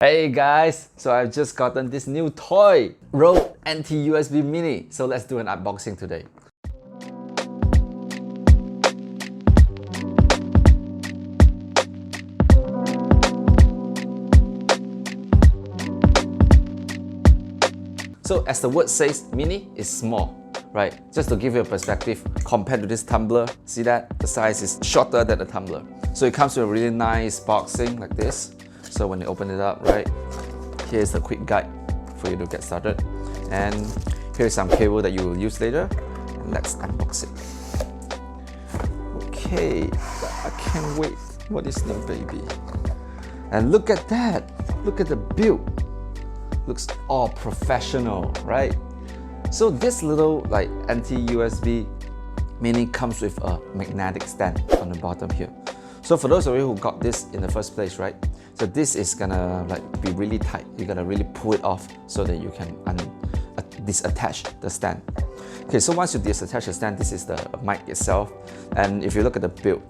Hey guys, so I've just gotten this new toy, Rode NT-USB Mini. So let's do an unboxing today. So as the word says, Mini is small, right? Just to give you a perspective, compared to this tumbler, see that? The size is shorter than the tumbler. So it comes with a really nice boxing like this. So when you open it up, right, here's a quick guide for you to get started. And here's some cable that you will use later. And let's unbox it. Okay, I can't wait for this new baby. And look at that, look at the build. Looks all professional, right? So this little like NT-USB Mini comes with a magnetic stand on the bottom here. So for those of you who got this in the first place, right? So this is gonna like be really tight. You're gonna really pull it off so that you can disattach the stand. Okay, so once you disattach the stand, this is the mic itself. And if you look at the build,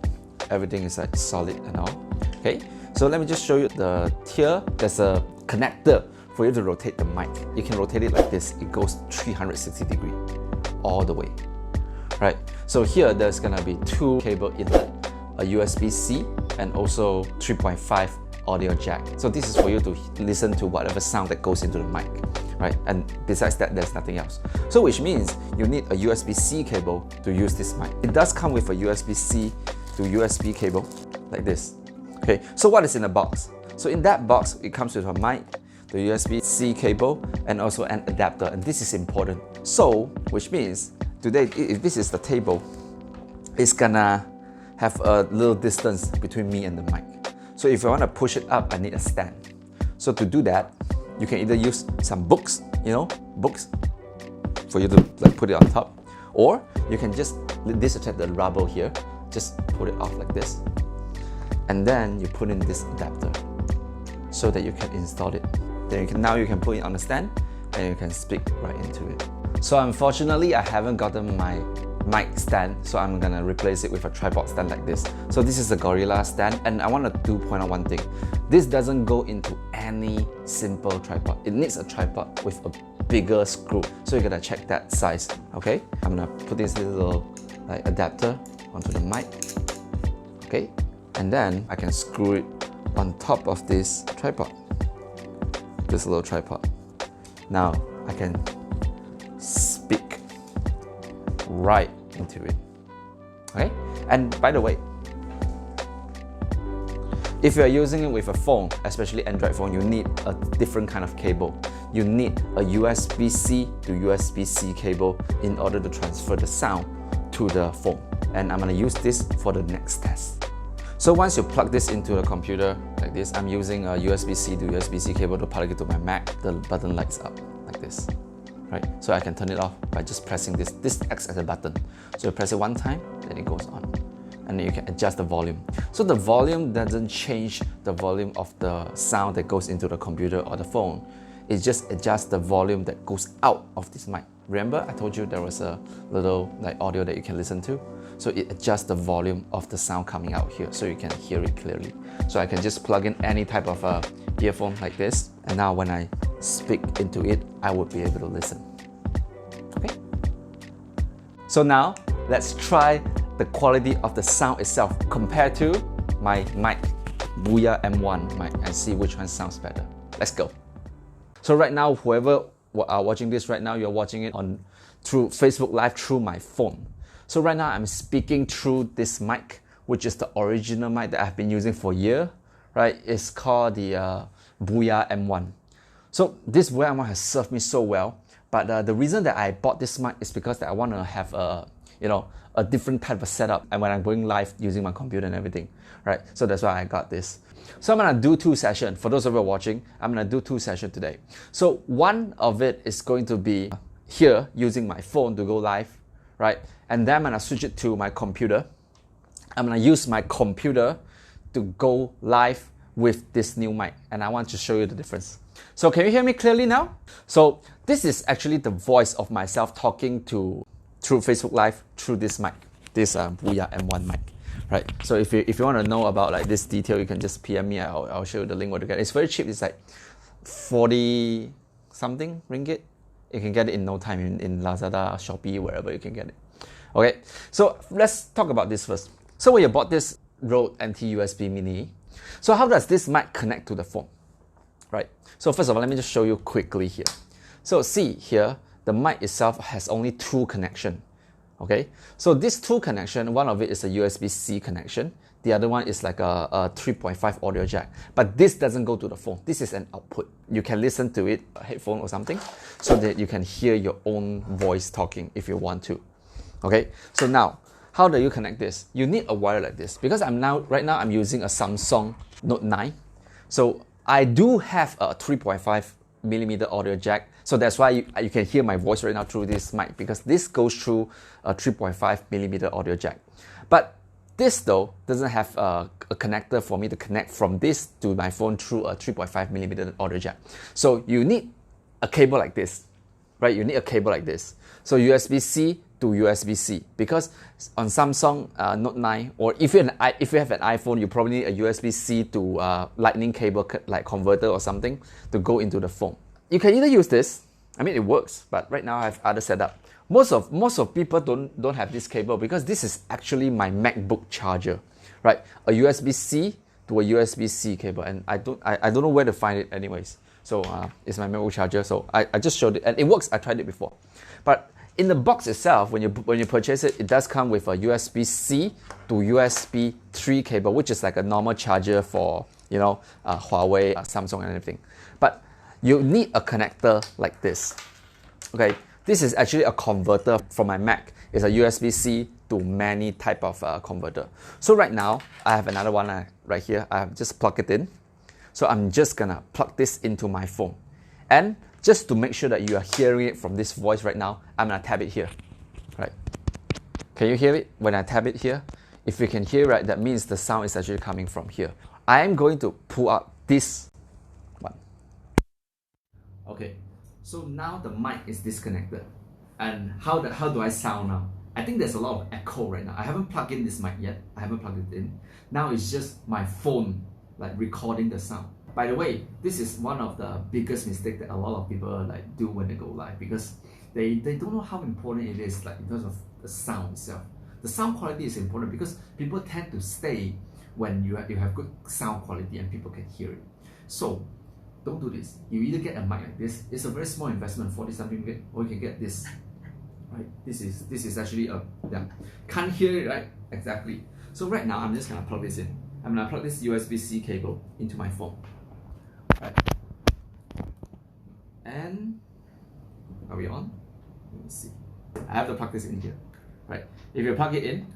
everything is like solid and all. Okay, so let me just show you the here. There's a connector for you to rotate the mic. You can rotate it like this. It goes 360 degrees all the way, right? So here there's gonna be two cable inlet, a USB-C and also 3.5 audio jack. So this is for you to listen to whatever sound that goes into the mic, right? And besides that, there's nothing else. So which means you need a USB-C cable to use this mic. It does come with a USB-C to USB cable like this. Okay, so what is in the box? So in that box, it comes with a mic, the USB-C cable, and also an adapter. And this is important. So, which means today, if this is the table, it's gonna have a little distance between me and the mic. So if I want to push it up, I need a stand. So to do that, you can either use some books, books, for you to like put it on top, or you can just disattach the rubber here, just put it off like this, and then you put in this adapter so that you can install it. Then now you can put it on the stand and you can speak right into it. So unfortunately, I haven't gotten my mic stand, so I'm gonna replace it with a tripod stand like this. So this is a Gorilla stand, and I want to point out one thing. This doesn't go into any simple tripod. It needs a tripod with a bigger screw. So you're gonna check that size, okay? I'm gonna put this little like adapter onto the mic, okay? And then I can screw it on top of this tripod, this little tripod. Now I can speak right into it, okay? And by the way, if you are using it with a phone, especially Android phone, you need a different kind of cable. You need a USB-C to USB-C cable in order to transfer the sound to the phone. And I'm gonna use this for the next test. So once you plug this into the computer like this, I'm using a USB-C to USB-C cable to plug it to my Mac. The button lights up like this. Right? So I can turn it off by just pressing this. This acts as a button. So you press it one time, then it goes on. And then you can adjust the volume. So the volume doesn't change the volume of the sound that goes into the computer or the phone. It just adjusts the volume that goes out of this mic. Remember, I told you there was a little like audio that you can listen to? So it adjusts the volume of the sound coming out here so you can hear it clearly. So I can just plug in any type of earphone like this. And now when I speak into it, I would be able to listen. Okay? So now, let's try the quality of the sound itself compared to my mic, Booyah M1 mic, and see which one sounds better. Let's go. So right now, whoever are watching this right now, you're watching it through Facebook Live through my phone. So right now, I'm speaking through this mic, which is the original mic that I've been using for a year, right? It's called the Booyah M1. So this Booyah M1 has served me so well, but the reason that I bought this mic is because that I want to have a different type of setup, and when I'm going live using my computer and everything, right? So that's why I got this. So I'm gonna do two sessions. For those of you watching, I'm gonna do two sessions today. So one of it is going to be here using my phone to go live, right? And then I'm gonna switch it to my computer. I'm gonna use my computer to go live with this new mic, and I want to show you the difference. So can you hear me clearly now? So this is actually the voice of myself talking through Facebook Live through this mic, this Booyah M1 mic, right? So if you want to know about like this detail, you can just PM me. I'll show you the link where to get it. It's very cheap. It's like 40 something ringgit. You can get it in no time in Lazada, Shopee, wherever you can get it. Okay, so let's talk about this first. So when you bought this Rode NT-USB Mini, so how does this mic connect to the phone? Right. So first of all, let me just show you quickly here. So see here, the mic itself has only two connections. Okay, so these two connections, one of it is a USB-C connection, the other one is like a 3.5 audio jack. But this doesn't go to the phone. This is an output. You can listen to it, a headphone or something, so that you can hear your own voice talking if you want to. Okay, so now, how do you connect this? You need a wire like this, because right now I'm using a Samsung Note 9. So I do have a 3.5mm audio jack. So that's why you can hear my voice right now through this mic, because this goes through a 3.5mm audio jack. But this though doesn't have a connector for me to connect from this to my phone through a 3.5mm audio jack. So you need a cable like this, right? You need a cable like this. So USB-C to USB-C, because on Samsung Note 9, or if you have an iPhone, you probably need a USB-C to lightning cable like converter or something to go into the phone. You can either use this, I mean it works, but right now I have other setup. Most of people don't have this cable, because this is actually my MacBook charger, right? A USB-C to a USB-C cable, and I don't know where to find it anyways. So it's my MacBook charger, so I just showed it, and it works. I tried it before. But in the box itself, when you purchase it, it does come with a USB-C to USB 3 cable, which is like a normal charger for, you know, Huawei, Samsung and everything. But you need a connector like this. Okay, this is actually a converter from my Mac. It's a USB-C to many type of converter. So right now, I have another one right here. I have just plugged it in. So I'm just gonna plug this into my phone. And just to make sure that you are hearing it from this voice right now, I'm gonna tap it here, right? Can you hear it when I tap it here? If you can hear it, that means the sound is actually coming from here. I am going to pull out this one. Okay, so now the mic is disconnected. And how do I sound now? I think there's a lot of echo right now. I haven't plugged in this mic yet. I haven't plugged it in. Now it's just my phone like recording the sound. By the way, this is one of the biggest mistakes that a lot of people like do when they go live, because they don't know how important it is, like in terms of the sound itself. The sound quality is important because people tend to stay when you have good sound quality and people can hear it. So don't do this. You either get a mic like this. It's a very small investment, 40 something, or you can get this. Right? This is actually can't hear it, right? Exactly. So right now I'm just gonna plug this in. I'm gonna plug this USB-C cable into my phone. Right. And are we on? Let me see. I have to plug this in here. Right. If you plug it in,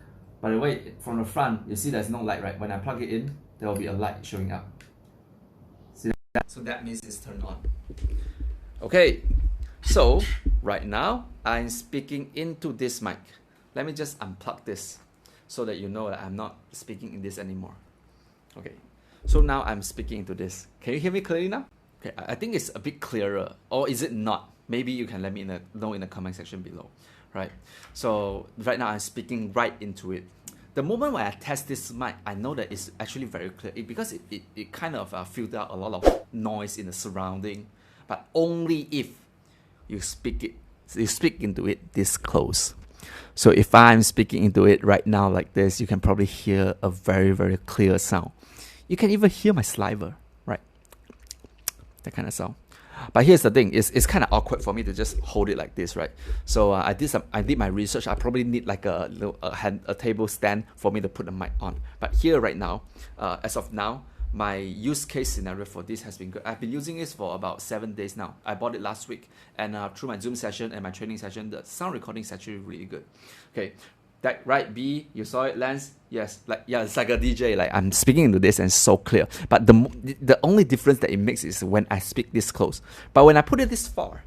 by the way, from the front, you see there's no light, right? When I plug it in, there will be a light showing up. See that? So that means it's turned on. Okay. So right now I'm speaking into this mic. Let me just unplug this so that you know that I'm not speaking in this anymore. Okay. So now I'm speaking into this. Can you hear me clearly now? Okay, I think it's a bit clearer. Or is it not? Maybe you can let me know in the comment section below. Right? So right now I'm speaking right into it. The moment when I test this mic, I know that it's actually very clear, because it kind of filters out a lot of noise in the surrounding, but only if you speak into it this close. So if I'm speaking into it right now like this, you can probably hear a very, very clear sound. You can even hear my saliva, right? That kind of sound. But here's the thing, it's kind of awkward for me to just hold it like this, right? So I did my research. I probably need like a table stand for me to put the mic on. But here right now, as of now, my use case scenario for this has been good. I've been using this for about 7 days now. I bought it last week, and through my Zoom session and my training session, the sound recording is actually really good. Okay, that right, B, you saw it, Lance? Yes, it's like a DJ. Like I'm speaking into this and it's so clear. But the only difference that it makes is when I speak this close. But when I put it this far,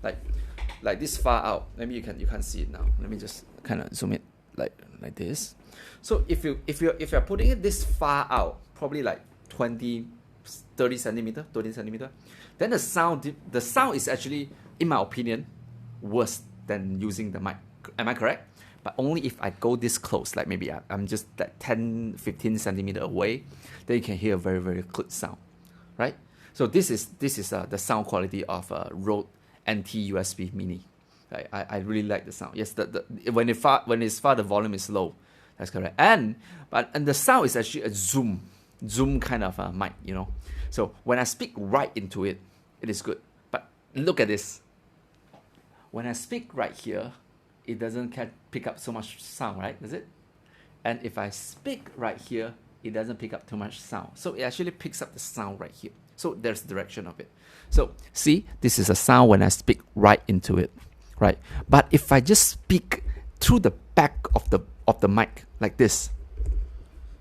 like this far out, maybe you can't see it now. Let me just kind of zoom it like this. So if you're putting it this far out, probably like 20 centimeter, then the sound is actually, in my opinion, worse than using the mic. Am I correct? but only if I go this close, like maybe I'm just like 10, 15 centimeter away, then you can hear a very, very good sound, right? So this is the sound quality of a Rode NT USB Mini. I really like the sound. Yes, when it's far, the volume is low. That's correct. And the sound is actually a zoom kind of a mic, you know. So when I speak right into it, it is good. But look at this. When I speak right here, it doesn't pick up so much sound, right? Does it? And if I speak right here, it doesn't pick up too much sound. So it actually picks up the sound right here. So there's the direction of it. So see, this is a sound when I speak right into it, right? But if I just speak through the back of the mic like this,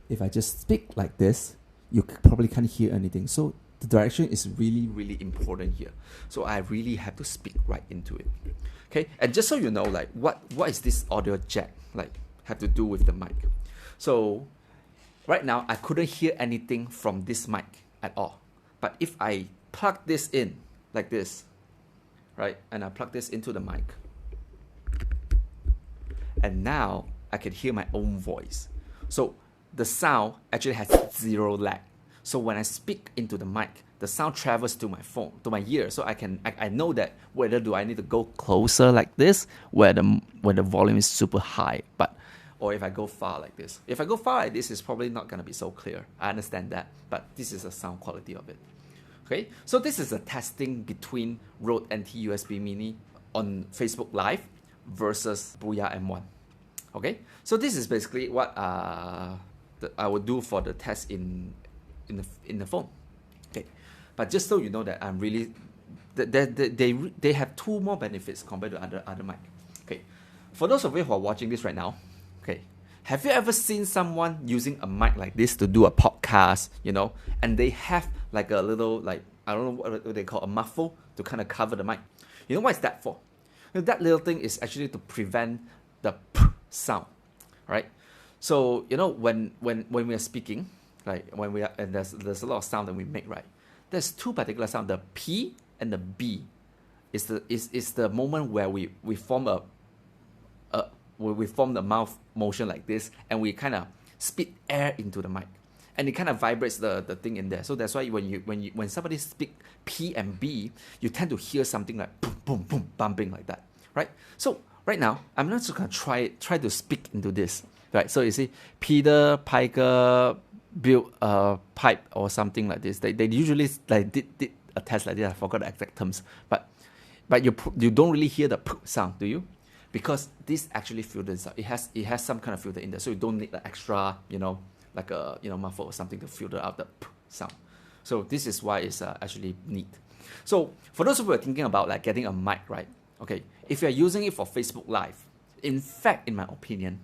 if I just speak like this, you probably can't hear anything. So the direction is really, really important here. So I really have to speak right into it. Okay, and just so you know, like what is this audio jack like have to do with the mic? So right now I couldn't hear anything from this mic at all. But if I plug this in like this, right, and I plug this into the mic, and now I can hear my own voice. So the sound actually has zero lag. So when I speak into the mic, the sound travels to my phone, to my ear. So I know that whether do I need to go closer like this, where the volume is super high, or if I go far like this. If I go far like this, it's probably not gonna be so clear. I understand that, but this is the sound quality of it. Okay, so this is a testing between Rode NT USB Mini on Facebook Live versus Booyah M1. Okay, so this is basically what I would do for the test in the phone. Okay, but just so you know that I'm really they have two more benefits compared to other mic. Okay, for those of you who are watching this right now, okay, have you ever seen someone using a mic like this to do a podcast, you know, and they have like a little, like, I don't know what they call a muffle to kind of cover the mic? You know what is that for? You know, that little thing is actually to prevent the p sound, right? So you know when we are speaking, like when we are, and there's a lot of sound that we make, right? There's two particular sound, the P and the B. Is the moment where we form we form the mouth motion like this, and we kind of spit air into the mic, and it kind of vibrates the thing in there. So that's why when somebody speak P and B, you tend to hear something like boom boom boom bumping like that, right? So right now I'm not just gonna try to speak into this, right? So you see, Peter Piker built a pipe or something like this. They usually like did a test like this. I forgot the exact terms, but you don't really hear the p sound, do you? Because this actually filters out. It has some kind of filter in there, so you don't need the extra, you know, like a muffle or something to filter out the p sound. So this is why it's actually neat. So for those of you who are thinking about like getting a mic, right? Okay, if you're using it for Facebook Live, in fact, in my opinion,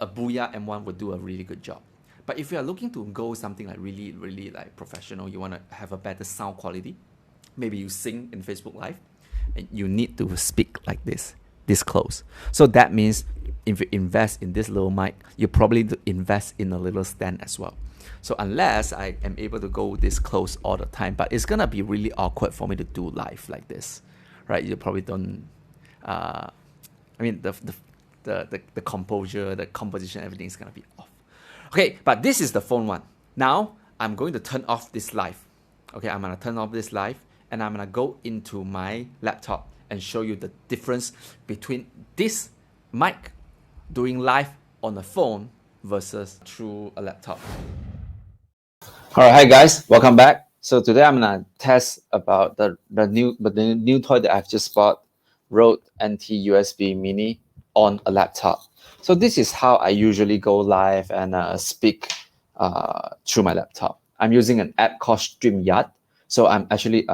a Booyah M1 would do a really good job. But if you are looking to go something like really, really like professional, you want to have a better sound quality, maybe you sing in Facebook Live, and you need to speak like this close. So that means if you invest in this little mic, you probably invest in a little stand as well. So unless I am able to go this close all the time, but it's gonna be really awkward for me to do live like this, right? You probably don't. I mean, the composure, the composition, everything is gonna be off. Okay, but this is the phone one. Now I'm going to turn off this live. Okay, I'm gonna turn off this live, and I'm gonna go into my laptop and show you the difference between this mic doing live on a phone versus through a laptop. All right, hi guys, welcome back. So today I'm gonna test about the new toy that I've just bought, Rode NT USB Mini on a laptop. So this is how I usually go live and speak through my laptop. I'm using an app called StreamYard. So I'm actually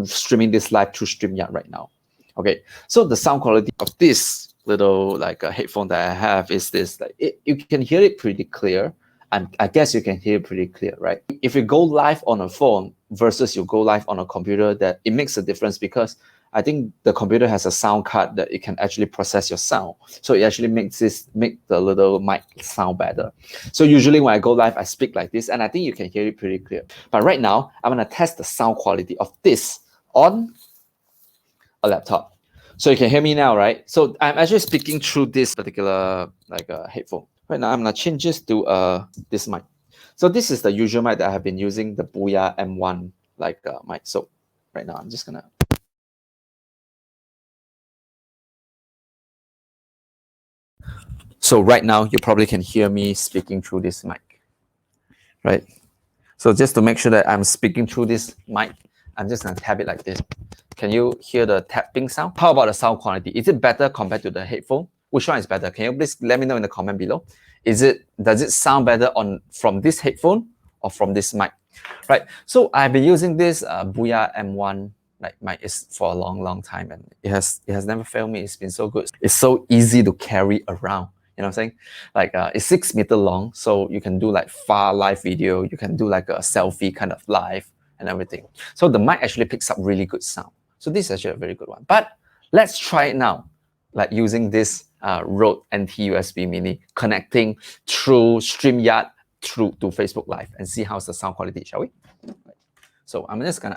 streaming this live through StreamYard right now. Okay, so the sound quality of this little like a headphone that I have is this. Like you can hear it pretty clear, and I guess you can hear it pretty clear, right? If you go live on a phone versus you go live on a computer, that it makes a difference, because I think the computer has a sound card that it can actually process your sound. So it actually make the little mic sound better. So usually when I go live, I speak like this, and I think you can hear it pretty clear. But right now, I'm gonna test the sound quality of this on a laptop. So you can hear me now, right? So I'm actually speaking through this particular headphone. Right now, I'm gonna change this to this mic. So this is the usual mic that I have been using, the Booyah M1 mic. So right now, I'm just gonna. So right now, you probably can hear me speaking through this mic, right? So just to make sure that I'm speaking through this mic, I'm just gonna tap it like this. Can you hear the tapping sound? How about the sound quality? Is it better compared to the headphone? Which one is better? Can you please let me know in the comment below? Does it sound better from this headphone or from this mic? Right. So I've been using this Booyah M1 mic is for a long time, and it has never failed me. It's been so good. It's so easy to carry around. You know what I'm saying? It's 6 meter long, so you can do like far live video. You can do like a selfie kind of live and everything. So the mic actually picks up really good sound. So this is actually a very good one. But let's try it now, like using this Rode NT USB Mini, connecting through StreamYard through to Facebook Live, and see how's the sound quality, shall we? So I'm just gonna.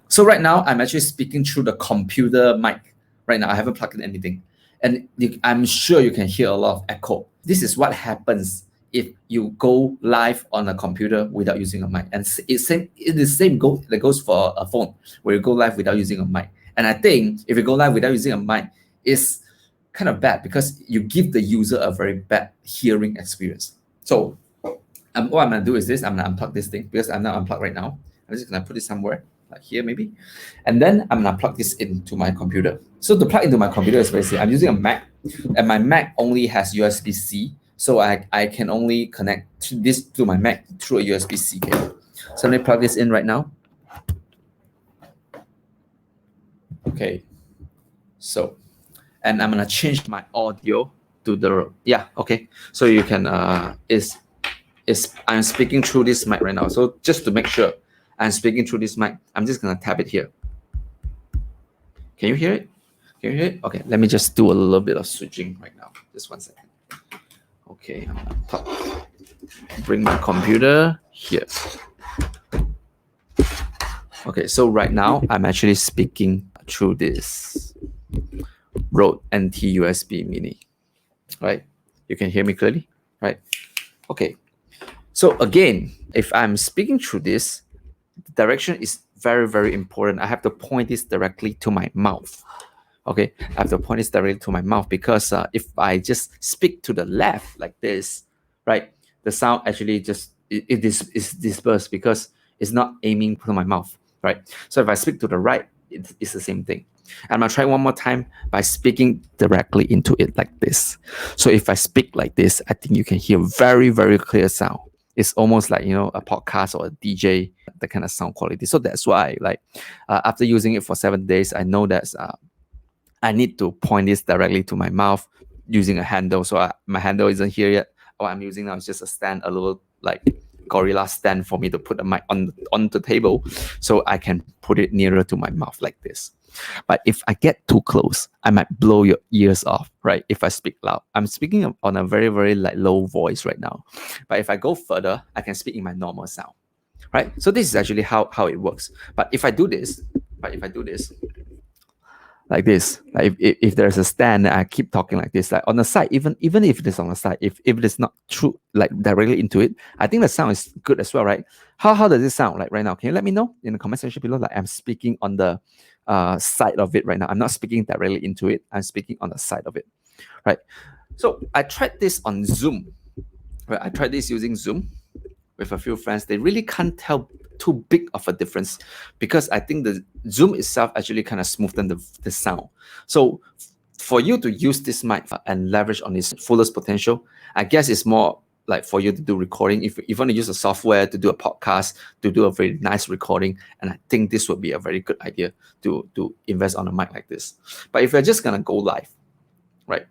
So right now I'm actually speaking through the computer mic. Right now I haven't plugged in anything, and I'm sure you can hear a lot of echo. This is what happens if you go live on a computer without using a mic. And it's the same that goes for a phone, where you go live without using a mic. And I think if you go live without using a mic, it's kind of bad because you give the user a very bad hearing experience. So what I'm gonna do is this: I'm gonna unplug this thing because I'm not unplugged right now. I'm just gonna put it somewhere like here maybe, and then I'm gonna plug this into my computer. So to plug into my computer is basically I'm using a Mac, and my Mac only has USB-C, so I can only connect this to my Mac through a USB-C cable. So let me plug this in right now. Okay, so, and I'm gonna change my audio to the okay. So you can I'm speaking through this mic right now. So just to make sure I'm speaking through this mic, I'm just gonna tap it here. Can you hear it? Can you hear it? Okay, let me just do a little bit of switching right now. Just 1 second. Okay, I'm gonna bring my computer here. Okay, so right now I'm actually speaking through this Rode NT USB Mini. Right? You can hear me clearly, right? Okay. So again, if I'm speaking through this, the direction is very important. I have to point this directly to my mouth. Okay, I have to point this directly to my mouth because if I just speak to the left like this, right, the sound actually just is dispersed because it's not aiming to my mouth, right? So if I speak to the right, it's the same thing. I'm gonna try one more time by speaking directly into it like this. So if I speak like this, I think you can hear very clear sound. It's almost like, a podcast or a DJ, the kind of sound quality. So that's why, after using it for 7 days, I know that I need to point this directly to my mouth using a handle. So my handle isn't here yet. What I'm using now is just a stand, a little gorilla stand for me to put the mic on the table, so I can put it nearer to my mouth like this. But if I get too close, I might blow your ears off, right? If I speak loud, I'm speaking on a very low voice right now. But if I go further, I can speak in my normal sound, right? So this is actually how it works. But if I do this, like this, like if there's a stand, I keep talking like this, like on the side, even if it is on the side, if it is not true, like directly into it, I think the sound is good as well, right? How does it sound like right now? Can you let me know in the comment section below? Like I'm speaking on the side of it right now. I'm not speaking directly into it. I'm speaking on the side of it, right? So I tried this on Zoom, right? I tried this using Zoom with a few friends. They really can't tell too big of a difference because I think the Zoom itself actually kind of smoothen the sound. So for you to use this mic and leverage on its fullest potential, I guess it's more like for you to do recording. If you want to use a software to do a podcast, to do a very nice recording, and I think this would be a very good idea to invest on a mic like this. But if you're just gonna go live, right?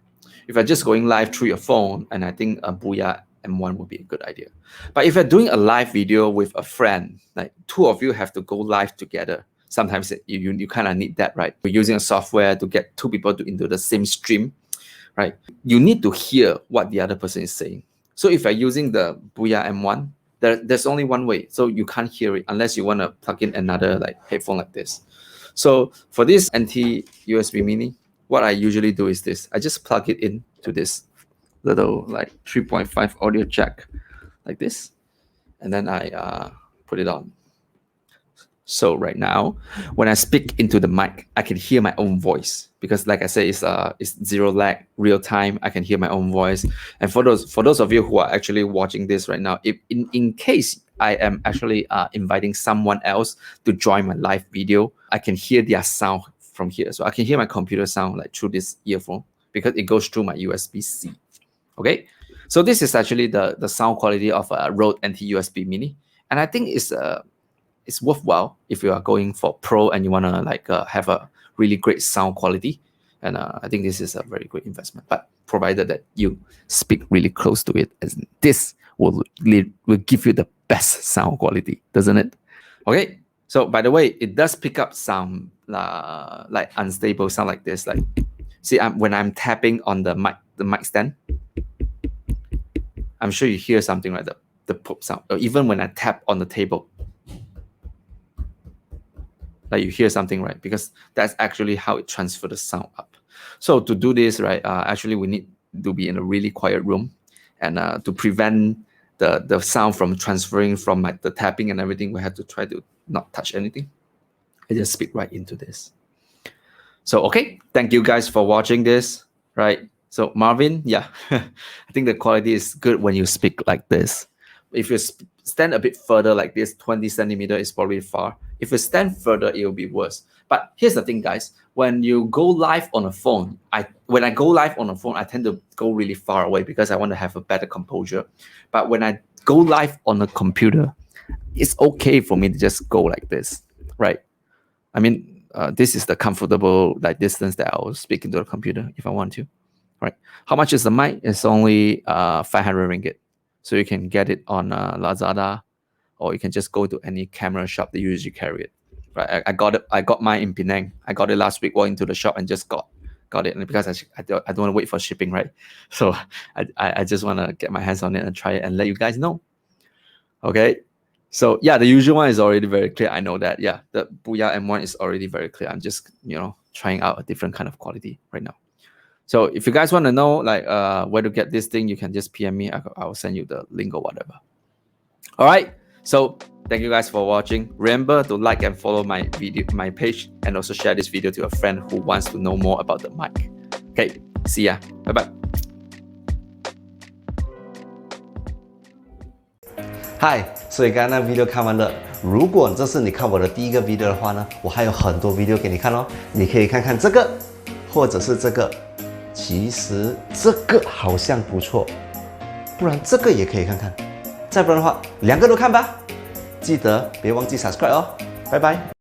If you're just going live through your phone, and I think a Booyah M1 would be a good idea. But if you're doing a live video with a friend, like two of you have to go live together, sometimes you kind of need that, right? We're using a software to get two people into the same stream, right? You need to hear what the other person is saying. So if you're using the Booyah M1, there's only one way. So you can't hear it unless you want to plug in another headphone like this. So for this NT-USB Mini, what I usually do is this. I just plug it in to this little like 3.5 audio jack like this. And then I put it on. So right now, when I speak into the mic, I can hear my own voice because, like I said, it's zero lag, real time. I can hear my own voice. And for those of you who are actually watching this right now, if in case I am actually inviting someone else to join my live video, I can hear their sound from here. So I can hear my computer sound like through this earphone because it goes through my USB-C. Okay, so this is actually the sound quality of a Rode NT-USB Mini, and I think it's worthwhile if you are going for pro and you want to like have a really great sound quality. And I think this is a very great investment, but provided that you speak really close to it, as this will give you the best sound quality, doesn't it? Okay, so by the way, it does pick up some like unstable sound like this. Like, see, when I'm tapping on the mic stand, I'm sure you hear something like the pop sound. Or even when I tap on the table, like you hear something, right? Because that's actually how it transfers the sound up. So to do this, right, actually we need to be in a really quiet room, and to prevent the sound from transferring from the tapping and everything, we have to try to not touch anything. I just speak right into this. So okay, thank you guys for watching this, right? So Marvin, yeah, I think the quality is good when you speak like this. If you stand a bit further like this, 20 centimeters is probably far. If you stand further, it will be worse. But here's the thing, guys. When you go live on a phone, when I go live on a phone, I tend to go really far away because I want to have a better composure. But when I go live on a computer, it's okay for me to just go like this, right? I mean, this is the comfortable like distance that I'll speak into the computer if I want to, right? How much is the mic? It's only 500 ringgit. So you can get it on Lazada, or you can just go to any camera shop that usually carry it. Right? I got it. I got mine in Penang. I got it last week. Walked into the shop and just got it. And because I don't want to wait for shipping, right? So I just want to get my hands on it and try it and let you guys know. Okay. So yeah, the usual one is already very clear. I know that. Yeah, the Booyah M1 is already very clear. I'm just trying out a different kind of quality right now. So if you guys want to know like where to get this thing, you can just PM me. I'll send you the link or whatever. All right. So thank you guys for watching. Remember to like and follow my page, and also share this video to a friend who wants to know more about the mic. Okay. See ya. Bye bye. Hi，所以刚刚那 video 看完了。如果这是你看我的第一个 video 的话呢，我还有很多 video 给你看哦。你可以看看这个，或者是这个。其实这个好像不错，不然这个也可以看看。再不然的话，两个都看吧。记得别忘记 subscribe 哦。拜拜。